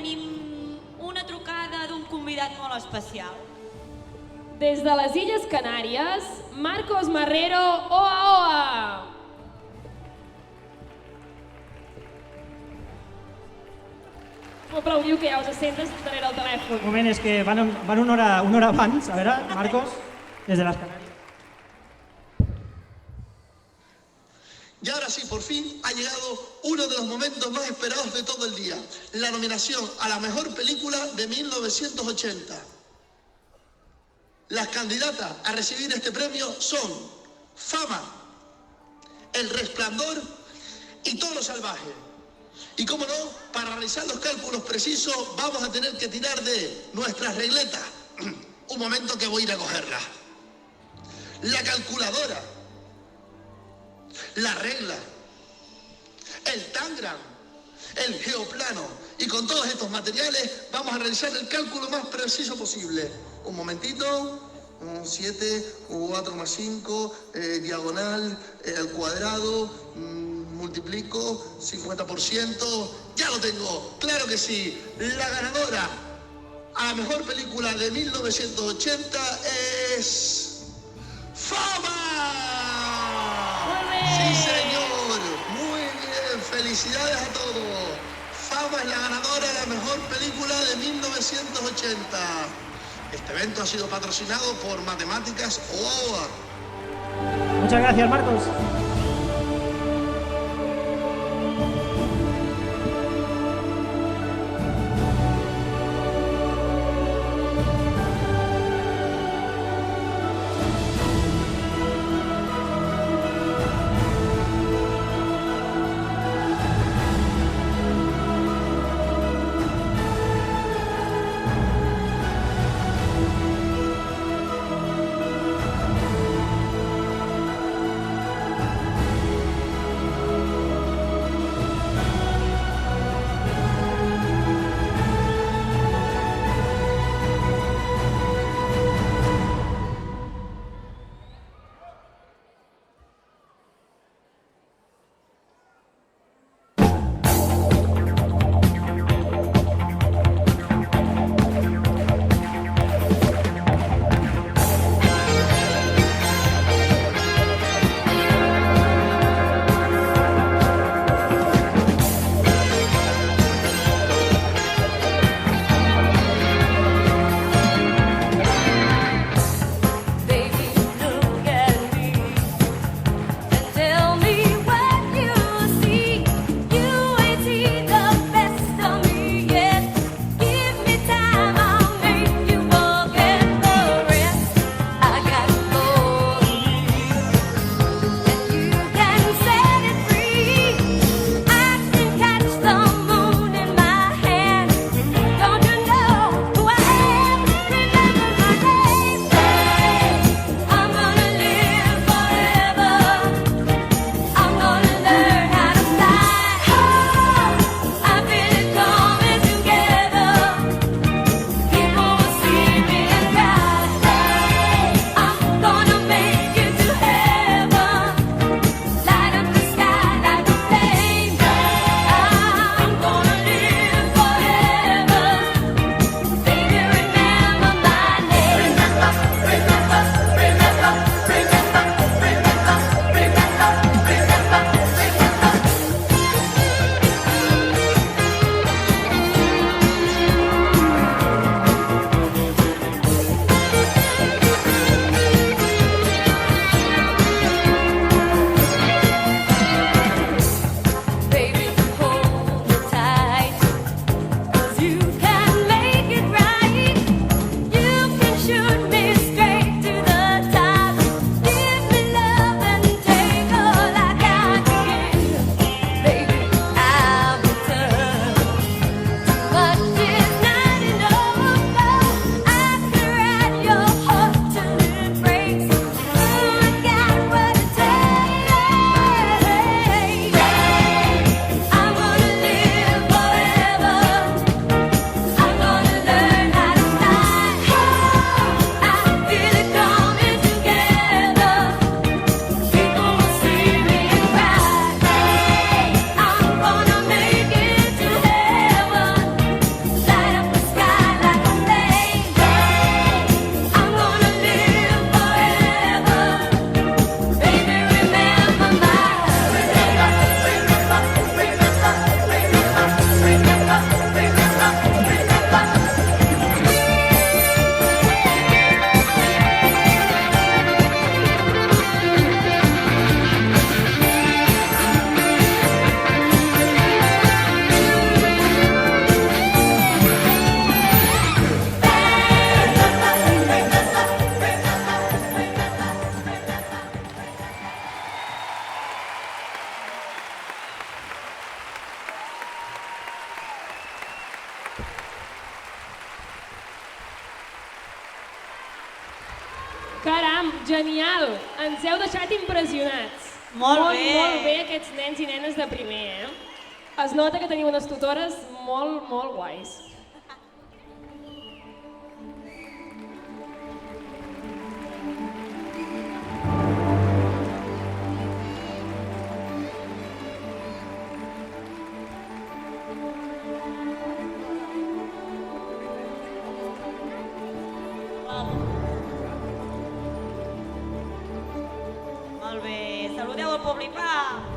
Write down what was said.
tenim una trucada d'un convidat molt especial. Des de les Illes Canàries, Marcos Marrero, oa, oa! No aplaudiu, que ja us sentes darrere el telèfon. Un moment, és que van una hora abans. A veure, Marcos, des de les Canàries. Y ahora sí, por fin ha llegado uno de los momentos más esperados de todo el día. La nominación a la mejor película de 1980. Las candidatas a recibir este premio son Fama, El Resplandor y Todo lo Salvaje. Y como no, para realizar los cálculos precisos vamos a tener que tirar de nuestras regletas. Un momento que voy a ir a cogerla. La calculadora, la regla, el tangram, el geoplano. Y con todos estos materiales vamos a realizar el cálculo más preciso posible. Un momentito. 7, 4 más 5, diagonal, al cuadrado, multiplico, 50%. ¡Ya lo tengo! ¡Claro que sí! La ganadora a la mejor película de 1980 es... ¡Fama! ¡Sí, señor! Muy bien, felicidades a todos. Fama es la ganadora de la mejor película de 1980. Este evento ha sido patrocinado por Matemáticas OAA. Muchas gracias, Marcos. Genial! Ens heu deixat impressionats. Molt bé. Molt bé aquests nens i nenes de primer, Es nota que teniu unes tutores molt guais. Molt bé, saludeu al públic, va!